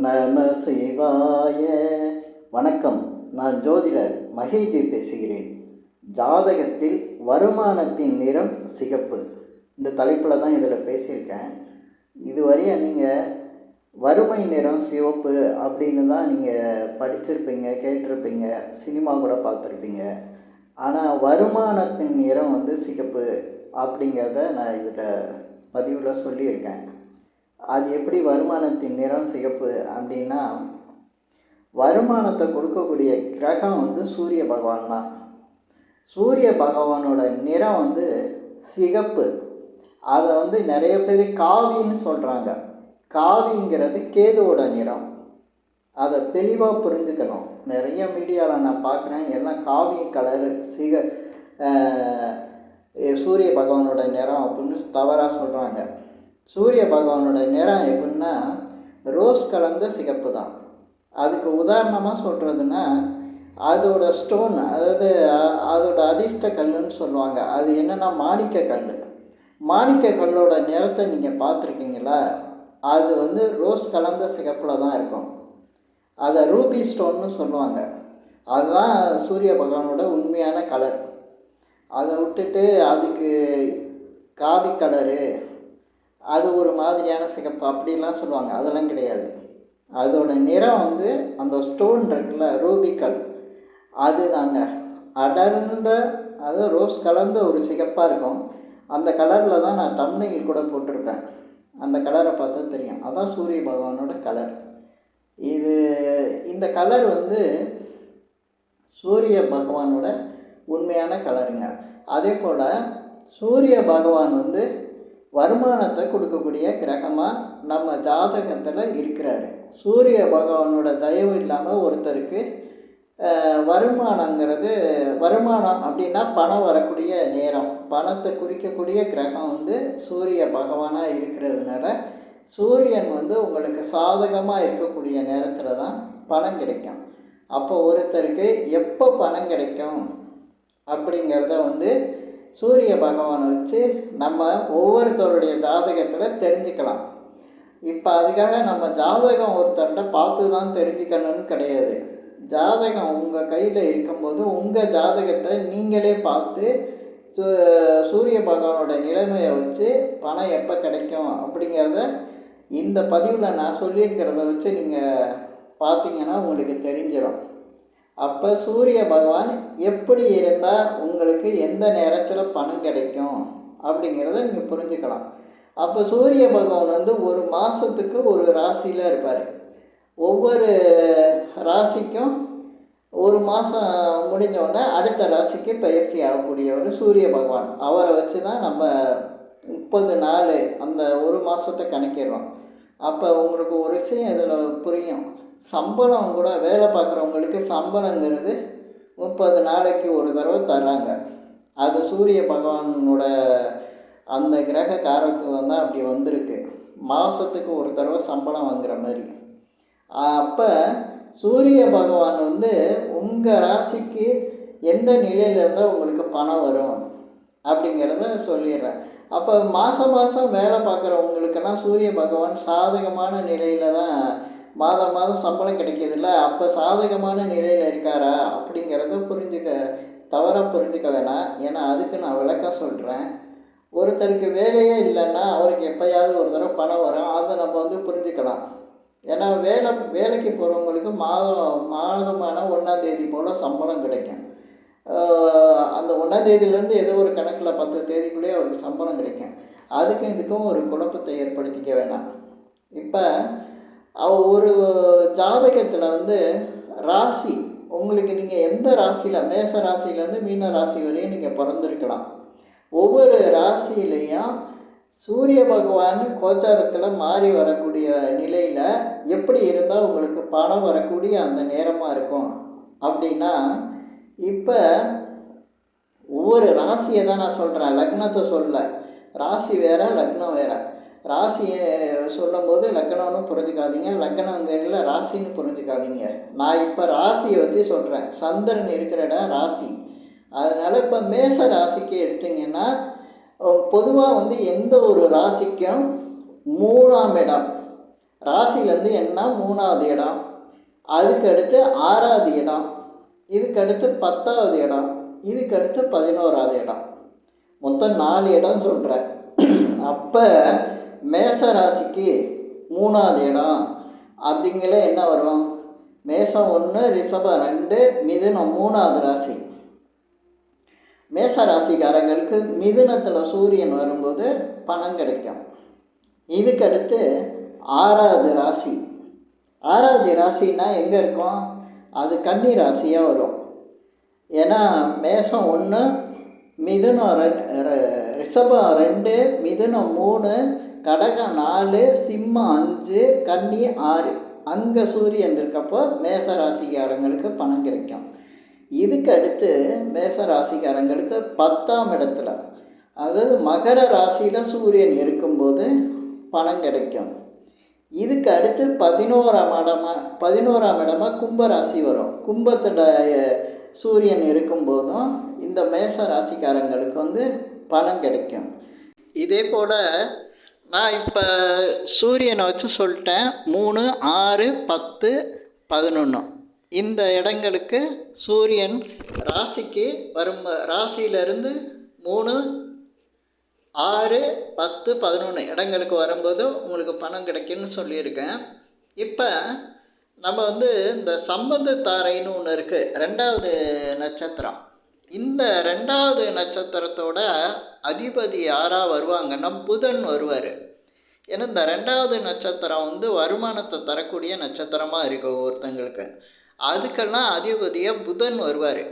நம சிவாய. வணக்கம். நான் ஜோதிடர் மகேஜி பேசுகிறேன். ஜாதகத்தில் வருமானத்தின் நிறம் சிகப்பு, இந்த தலைப்பில் தான் இதில் பேசியிருக்கேன். இதுவரையும் நீங்கள் வறுமை நிறம் சிவப்பு அப்படின்னு தான் நீங்கள் படிச்சிருப்பீங்க, கேட்டிருப்பீங்க, சினிமா கூட பார்த்துருப்பீங்க. ஆனால் வருமானத்தின் நிறம் சிகப்பு அப்படிங்கிறத நான் இதில் பதிவில் சொல்லியிருக்கேன். அது எப்படி வருமானத்தின் நிறம் சிகப்பு அப்படின்னா, வருமானத்தை கொடுக்கக்கூடிய கிரகம் சூரிய பகவான் தான். சூரிய பகவானோட நிறம் சிகப்பு. அதை நிறைய பேர் காவின்னு சொல்கிறாங்க. காவிங்கிறது கேதுவோட நிறம். அதை தெளிவாக புரிஞ்சுக்கணும். நிறைய மீடியாவில் நான் பார்க்குறேன், எல்லாம் காவி கலரு சூரிய பகவானோட நிறம் அப்படின்னு தவறாக சொல்கிறாங்க. சூரிய பகவானோட நிறம் எப்படின்னா ரோஸ் கலந்த சிகப்பு தான். அதுக்கு உதாரணமாக சொல்கிறதுனா, அதோட ஸ்டோன், அதாவது அதோட அதிர்ஷ்ட கல்லுன்னு சொல்லுவாங்க. அது என்னென்னா மாணிக்க கல். மாணிக்க கல்லோட நிறத்தை நீங்கள் பார்த்துருக்கீங்களா? அது ரோஸ் கலந்த சிகப்பில் தான் இருக்கும். அதை ரூபி ஸ்டோன்னு சொல்லுவாங்க. அதுதான் சூரிய பகவானோட உண்மையான கலர். அதை விட்டுட்டு அதுக்கு காவி கலரு, அது ஒரு மாதிரியான சிகப்பு அப்படிலாம் சொல்லுவாங்க. அதெல்லாம் கிடையாது. அதோட நிறம் அந்த ஸ்டோன் இருக்குல்ல, ரூபிக்கல், அது தாங்க அடர்ந்த, அது ரோஸ் கலந்த ஒரு சிகப்பாக இருக்கும். அந்த கலரில் தான் நான் தம்ப்நெயில் கூட போட்டிருப்பேன். அந்த கலரை பார்த்தா தெரியும். அதான் சூரிய பகவானோட கலர். இந்த கலர் சூரிய பகவானோட உண்மையான கலருங்க. அதே போல் சூரிய பகவான் வருமானத்தை கொடுக்கக்கூடிய கிரகமாக நம்ம ஜாதகத்தில் இருக்கிறாரு. சூரிய பகவானோட தயவு இல்லாமல் ஒருத்தருக்கு வருமானம் அப்படின்னா பணம் வரக்கூடிய நேரம், பணத்தை குறிக்கக்கூடிய கிரகம் சூரிய பகவானாக இருக்கிறதுனால சூரியன் உங்களுக்கு சாதகமாக இருக்கக்கூடிய நேரத்தில் தான் பணம் கிடைக்கும். அப்போ ஒருத்தருக்கு எப்போ பணம் கிடைக்கும் அப்படிங்கிறத சூரிய பகவானை வச்சு நம்ம ஒவ்வொருத்தருடைய ஜாதகத்தில் தெரிஞ்சுக்கலாம். இப்போ அதுக்காக நம்ம ஜாதகம் ஒருத்தர்கிட்ட பார்த்து தான் தெரிஞ்சுக்கணும்னு கிடையாது. ஜாதகம் உங்கள் கையில் இருக்கும்போது உங்கள் ஜாதகத்தை நீங்களே பார்த்து சூரிய பகவானோட நிலைமையை வச்சு பணம் எப்போ கிடைக்கும் அப்படிங்கிறத இந்த பதிவில் நான் சொல்லியிருக்கிறத வச்சு நீங்கள் பார்த்தீங்கன்னா உங்களுக்கு தெரிஞ்சிடும். அப்போ சூரிய பகவான் எப்படி இருந்தால் உங்களுக்கு எந்த நேரத்தில் பணம் கிடைக்கும் அப்படிங்கிறத நீங்கள் புரிஞ்சுக்கலாம். அப்போ சூரிய பகவான் ஒரு மாதத்துக்கு ஒரு ராசியில் இருப்பார். ஒவ்வொரு ராசிக்கும் ஒரு மாதம் முடிஞ்சோடனே அடுத்த ராசிக்கு பயிற்சி ஆகக்கூடியவர் சூரிய பகவான். அவரை வச்சு தான் நம்ம 30 நாள் அந்த ஒரு மாதத்தை கணக்கிடுறோம். அப்போ உங்களுக்கு ஒரு விஷயம் இதில் புரியும். சம்பளம் கூட வேலை பார்க்குறவங்களுக்கு சம்பளங்கிறது 30 நாளைக்கு ஒரு தடவை தர்றாங்க. அது சூரிய பகவானோட அந்த கிரக காரத்துவம் தான் அப்படி வந்திருக்கு. மாதத்துக்கு ஒரு தடவை சம்பளம் வாங்குற மாதிரி. அப்போ சூரிய பகவான் உங்கள் ராசிக்கு எந்த நிலையில் இருந்தால் உங்களுக்கு பணம் வரும் அப்படிங்கிறத சொல்லிடுறேன். அப்போ மாதம் வேலை பார்க்குறவங்களுக்கெல்லாம் சூரிய பகவான் சாதகமான நிலையில் தான் மாதம் சம்பளம் கிடைக்கிதில்ல. அப்போ சாதகமான நிலையில் இருக்காரா அப்படிங்கிறத தவறாக புரிஞ்சுக்க வேணாம். ஏன்னா அதுக்கு நான் விளக்கம் சொல்கிறேன். ஒருத்தருக்கு வேலையே இல்லைன்னா அவருக்கு எப்போயாவது ஒரு தடவை பணம் வரும். அதை நம்ம புரிஞ்சுக்கலாம். ஏன்னா வேலைக்கு போகிறவங்களுக்கு மாதமான 1ஆம் தேதி போல் சம்பளம் கிடைக்கும். அந்த 1ஆம் தேதியிலேருந்து ஏதோ ஒரு கணக்கில் 10 தேதிக்குள்ளேயே அவருக்கு சம்பளம் கிடைக்கும். அதுக்கும் இதுக்கும் ஒரு குழப்பத்தை ஏற்படுத்திக்க வேணாம். இப்போ ஒரு ஜாதகத்தில் ராசி, உங்களுக்கு நீங்கள் எந்த ராசியில், மேச ராசியிலேருந்து மீன ராசி வரையும் நீங்கள் பிறந்திருக்கலாம். ஒவ்வொரு ராசியிலையும் சூரிய பகவான் கோச்சாரத்தில் மாறி வரக்கூடிய நிலையில் எப்படி இருந்தால் உங்களுக்கு பணம் வரக்கூடிய அந்த நேரமாக இருக்கும் அப்படின்னா, இப்போ ஒவ்வொரு ராசியை தான் நான் சொல்கிறேன், லக்னத்தை சொல்ல. ராசி வேறு, லக்னம் வேறு. ராசியை சொல்லும்போது லக்னம்னு புரிஞ்சுக்காதீங்க, லக்னங்கிறதுல ராசின்னு புரிஞ்சுக்காதீங்க. நான் இப்போ ராசியை வச்சு சொல்கிறேன். சந்திரன் இருக்கிற இடம் ராசி. அதனால் இப்போ மேச ராசிக்கு எடுத்திங்கன்னா பொதுவாக எந்த ஒரு ராசிக்கும் 3ஆம் இடம், ராசியிலேருந்து என்ன 3வது இடம், அதுக்கு அடுத்து 6வது இடம், இதுக்கு அடுத்து 10வது இடம், இதுக்கு அடுத்து 11வது இடம், மொத்தம் 4 இடம் சொல்கிறேன். அப்போ மேச ராசிக்கு 3வது இடம் அப்படிங்கிற என்ன வரும்? மேசம் 1, ரிஷபம் 2, மிதுனம் 3வது ராசி. மேச ராசிக்காரங்களுக்கு மிதுனத்தில் சூரியன் வரும்போது பணம் கிடைக்கும். இதுக்கடுத்து 6வது ராசி. 6வது ராசினா எங்கே இருக்கும்? அது கன்னி ராசியாக வரும். ஏன்னா மேசம் 1, மிதுனம் 2, ரிஷபம் 2, மிதுனம் 3, கடகம் 4, சிம்மம் 5, கன்னி 6. அங்கே சூரியன் இருக்கப்போ மேச ராசிக்காரங்களுக்கு பணம் கிடைக்கும். இதுக்கு அடுத்து மேச ராசிக்காரங்களுக்கு 10ஆம் இடத்துல, அதாவது மகர ராசியில் சூரியன் இருக்கும்போது பணம் கிடைக்கும். இதுக்கு அடுத்து 11ஆம் இடமா கும்பராசி வரும். கும்பத்தில் சூரியன் இருக்கும்போதும் இந்த மேச ராசிக்காரங்களுக்கு வந்து பணம் கிடைக்கும். இதே போல் நான் இப்போ சூரியனை வச்சு சொல்லிட்டேன். 3, 6, 10, 11 இந்த இடங்களுக்கு சூரியன் ராசிக்கு வரும். ராசியிலிருந்து 3, 6, 10, 11 இடங்களுக்கு வரும்போது உங்களுக்கு பணம் கிடைக்கும்னு சொல்லியிருக்கேன். இப்போ நம்ம வந்து இந்த சம்பந்த தாரைன்னு ஒன்று இருக்குது, 2வது நட்சத்திரம். இந்த 2வது நட்சத்திரத்தோட அதிபதி யாராக வருவாங்கன்னா புதன் வருவார். ஏன்னா இந்த 2வது நட்சத்திரம் வந்து வருமானத்தை தரக்கூடிய நட்சத்திரமாக இருக்குது ஒவ்வொருத்தங்களுக்கு. அதுக்கெல்லாம் அதிபதியாக புதன் வருவார்.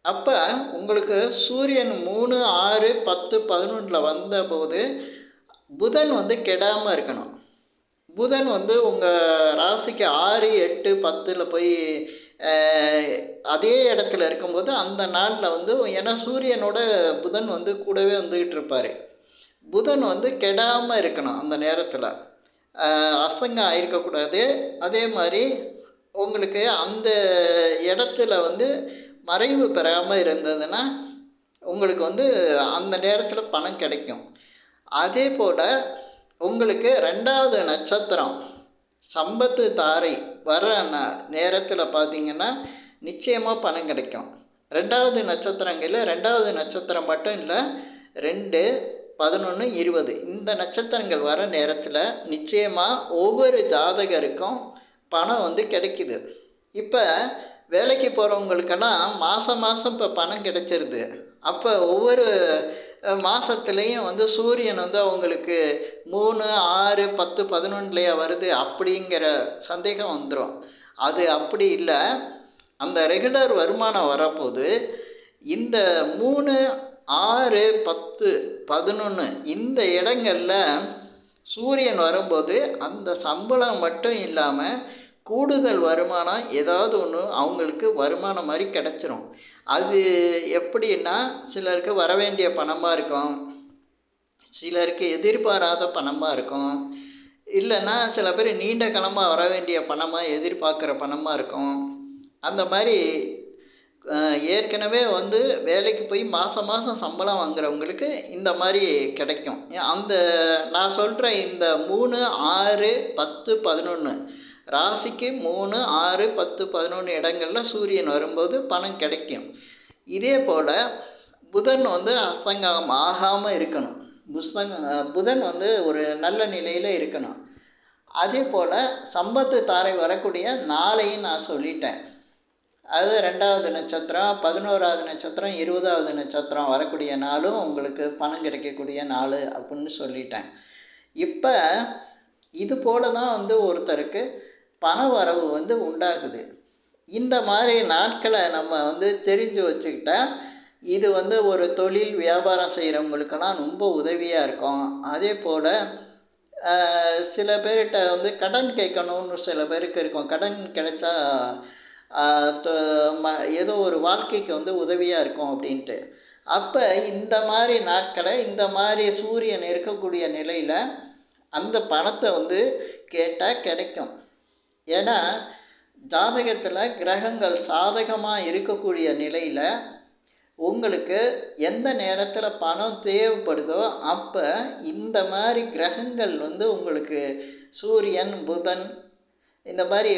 அப்போ உங்களுக்கு சூரியன் 3, 6, 10, 11 வந்தபோது புதன் வந்து கெடாமல் இருக்கணும். புதன் வந்து உங்கள் ராசிக்கு 6, 8, 10 போய் அதே இடத்துல இருக்கும்போது அந்த நாளில் வந்து, ஏன்னா சூரியனோட புதன் வந்து கூடவே வந்துக்கிட்டு இருப்பார். புதன் வந்து கெடாமல் இருக்கணும். அந்த நேரத்தில் அஸ்தங்கம் ஆகிருக்கக்கூடாது. அதே மாதிரி உங்களுக்கு அந்த இடத்துல வந்து மறைவு பெறாமல் இருந்ததுன்னா உங்களுக்கு வந்து அந்த நேரத்தில் பணம் கிடைக்கும். அதே போல் உங்களுக்கு 2வது நட்சத்திரம் சம்பத்து தாரை வர்ற நேரத்தில் பார்த்திங்கன்னா நிச்சயமாக பணம் கிடைக்கும். 2வது நட்சத்திரங்களில் 2வது நட்சத்திரம் மட்டும் இல்லை, 2, 11, 20 இந்த நட்சத்திரங்கள் வர நேரத்தில் நிச்சயமாக ஒவ்வொரு ஜாதகருக்கும் பணம் வந்து கிடைக்குது. இப்போ வேலைக்கு போகிறவங்களுக்கெல்லாம் மாதம் இப்போ பணம் கிடைச்சிருது. அப்போ ஒவ்வொரு மாதத்துலேயும் வந்து சூரியன் வந்து அவங்களுக்கு 3, 6, 10, 11 வருது அப்படிங்கிற சந்தேகம் வந்துடும். அது அப்படி இல்லை. அந்த ரெகுலர் வருமானம் வரப்போது இந்த 3, 6, 10, 11 இந்த இடங்களில் சூரியன் வரும்போது அந்த சம்பளம் மட்டும் இல்லாமல் கூடுதல் வருமானம் ஏதாவது ஒன்று அவங்களுக்கு வருமானம் மாதிரி கிடச்சிரும். அது எப்படின்னா சிலருக்கு வர வேண்டிய பணமாக இருக்கும், சிலருக்கு எதிர்பாராத பணமாக இருக்கும், இல்லைன்னா சில பேர் நீண்ட காலமாக வர வேண்டிய பணமாக எதிர்பார்க்குற பணமாக இருக்கும். அந்த மாதிரி ஏற்கனவே வந்து வேலைக்கு போய் மாதம் சம்பளம் வாங்குறவங்களுக்கு இந்த மாதிரி கிடைக்கும். அந்த நான் சொல்கிற இந்த 3, 6, 10, 11 ராசிக்கு 3, 6, 10, 11 இடங்களில் சூரியன் வரும்போது பணம் கிடைக்கும். இதே போல் புதன் வந்து அஸ்தங்கம் ஆகாமல் இருக்கணும். புதன் வந்து ஒரு நல்ல நிலையில் இருக்கணும். அதே போல் சம்பத்து தாரை வரக்கூடிய நாளையும் நான் சொல்லிட்டேன். அது 2வது நட்சத்திரம், 11வது நட்சத்திரம், 20வது நட்சத்திரம் வரக்கூடிய நாளும் உங்களுக்கு பணம் கிடைக்கக்கூடிய நாள் அப்படின்னு சொல்லிட்டேன். இப்போ இது போல தான் வந்து ஒருத்தருக்கு பண வரவு வந்து உண்டாகுது. இந்த மாதிரி நாட்களை நம்ம வந்து தெரிஞ்சு வச்சுக்கிட்டா இது வந்து ஒரு தொழில் வியாபாரம் செய்கிறவங்களுக்கெல்லாம் ரொம்ப உதவியாக இருக்கும். அதே போல் சில பேர்கிட்ட வந்து கடன் கேட்கணும்னு சில பேருக்கு இருக்கும். கடன் கிடைச்சா ஏதோ ஒரு வாழ்க்கைக்கு வந்து உதவியாக இருக்கும் அப்படின்ட்டு. அப்போ இந்த மாதிரி நாட்களை இந்த மாதிரி சூரியன் இருக்கக்கூடிய நிலையில் அந்த பணத்தை வந்து கேட்டால் கிடைக்கும். ஏன்னா ஜாதகத்தில் கிரகங்கள் சாதகமாக இருக்கக்கூடிய நிலையில் உங்களுக்கு எந்த நேரத்தில் பணம் தேவைப்படுதோ அப்போ இந்த மாதிரி கிரகங்கள் வந்து உங்களுக்கு சூரியன், புதன் இந்த மாதிரி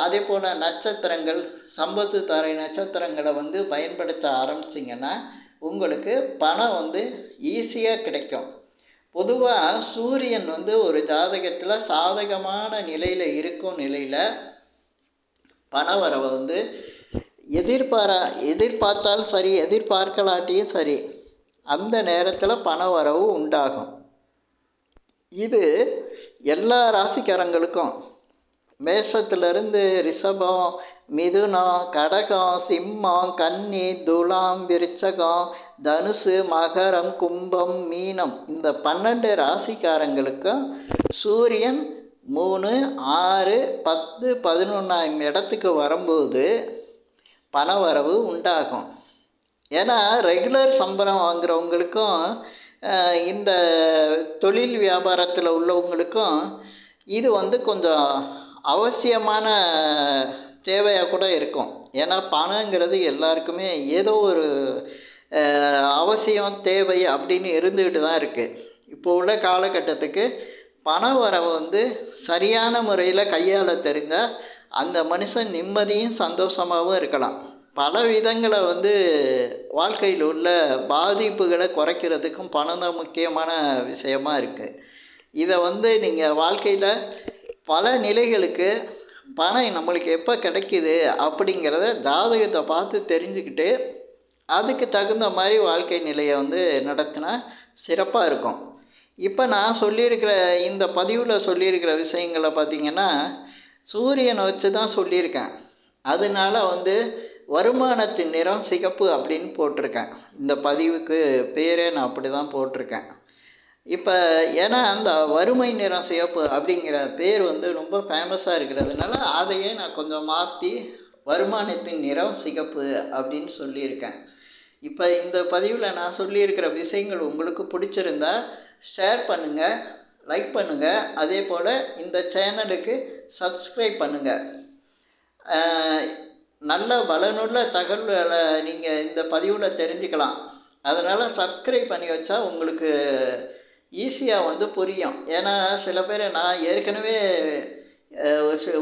அதே போல் நட்சத்திரங்கள், சம்பத்து தாரை நட்சத்திரங்களை வந்து பயன்படுத்த ஆரம்பிச்சிங்கன்னா உங்களுக்கு பணம் வந்து ஈஸியாக கிடைக்கும். பொதுவாக சூரியன் வந்து ஒரு ஜாதகத்தில் சாதகமான நிலையில் இருக்கும் நிலையில் பண வரவை வந்து எதிர்பார்த்தாலும் சரி, எதிர்பார்க்கலாட்டியும் சரி, அந்த நேரத்தில் பண வரவு உண்டாகும். இது எல்லா ராசிக்காரங்களுக்கும் மேஷத்திலிருந்து ரிஷபம், மிதுனம், கடகம், சிம்மம், கன்னி, துலாம், விருச்சகம், தனுசு, மகரம், கும்பம், மீனம் இந்த 12 ராசிக்காரங்களுக்கும் சூரியன் 3, 6, 10, 11ஆம் இடத்துக்கு வரும்போது பணவரவு உண்டாகும். ஏன்னா ரெகுலர் சம்பளம் வாங்குறவங்களுக்கும் இந்த தொழில் வியாபாரத்தில் உள்ளவங்களுக்கும் இது வந்து கொஞ்சம் அவசியமான தேவையாக கூட இருக்கும். ஏன்னா பணங்கிறது எல்லாருக்குமே ஏதோ ஒரு அவசியம், தேவை அப்படின்னு இருந்துக்கிட்டு தான் இருக்குது. இப்போ உள்ள காலகட்டத்துக்கு பண வரவை வந்து சரியான முறையில் கையாள தெரிந்தால் அந்த மனுஷன் நிம்மதியும் சந்தோஷமாகவும் இருக்கலாம். பல விதங்களை வந்து வாழ்க்கையில் உள்ள பாதிப்புகளை குறைக்கிறதுக்கும் பணம் தான் முக்கியமான விஷயமா இருக்குது. இதை வந்து நீங்கள் வாழ்க்கையில் பல நிலைகளுக்கு பணம் நம்மளுக்கு எப்போ கிடைக்கிது அப்படிங்கிறத ஜாதகத்தை பார்த்து தெரிஞ்சுக்கிட்டு அதுக்கு தகுந்த மாதிரி வாழ்க்கை நிலையை வந்து நடத்தினா சிறப்பாக இருக்கும். இப்போ நான் சொல்லியிருக்கிற இந்த பதிவில் சொல்லியிருக்கிற விஷயங்களை பார்த்திங்கன்னா சூரியனை வச்சு தான் சொல்லியிருக்கேன். அதனால வந்து வருமானத்தின் நிறம் சிகப்பு அப்படின்னு போட்டிருக்கேன். இந்த பதிவுக்கு பேரே நான் அப்படி தான் போட்டிருக்கேன். இப்போ ஏன்னா அந்த வறுமை நிறம் சிவப்பு அப்படிங்கிற பேர் வந்து ரொம்ப ஃபேமஸாக இருக்கிறதுனால அதையே நான் கொஞ்சம் மாற்றி வருமானத்தின் நிறம் சிகப்பு அப்படின்னு சொல்லியிருக்கேன். இப்போ இந்த பதிவில் நான் சொல்லியிருக்கிற விஷயங்கள் உங்களுக்கு பிடிச்சிருந்தா ஷேர் பண்ணுங்கள், லைக் பண்ணுங்கள், அதே போல் இந்த சேனலுக்கு சப்ஸ்கிரைப் பண்ணுங்கள். நல்ல பலனுள்ள தகவல்களை நீங்கள் இந்த பதிவில் தெரிஞ்சுக்கலாம். அதனால் சப்ஸ்கிரைப் பண்ணி வச்சா உங்களுக்கு ஈஸியாக வந்து புரியும். ஏன்னா சில பேர் நான் ஏற்கனவே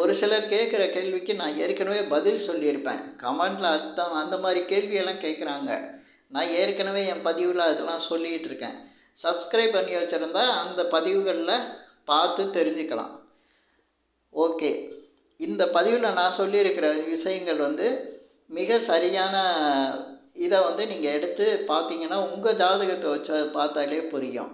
ஒரு சிலர் கேட்குற கேள்விக்கு நான் ஏற்கனவே பதில் சொல்லியிருப்பேன். கமெண்டில் அதுதான் அந்த மாதிரி கேள்வியெல்லாம் கேட்குறாங்க. நான் ஏற்கனவே என் பதிவில் அதெல்லாம் சொல்லிகிட்டு இருக்கேன். சப்ஸ்கிரைப் பண்ணி வச்சுருந்தா அந்த பதிவுகளில் பார்த்து தெரிஞ்சுக்கலாம். ஓகே, இந்த பதிவில் நான் சொல்லியிருக்கிற விஷயங்கள் வந்து மிக சரியான இதை வந்து நீங்கள் எடுத்து பார்த்தீங்கன்னா உங்கள் ஜாதகத்தை வச்சு பார்த்தாலே புரியும்.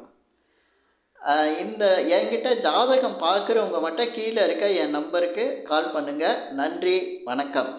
இந்த என்கிட்ட ஜாதகம் பார்க்குறவங்க மட்டும் கீழே இருக்க என் நம்பருக்கு கால் பண்ணுங்கள். நன்றி, வணக்கம்.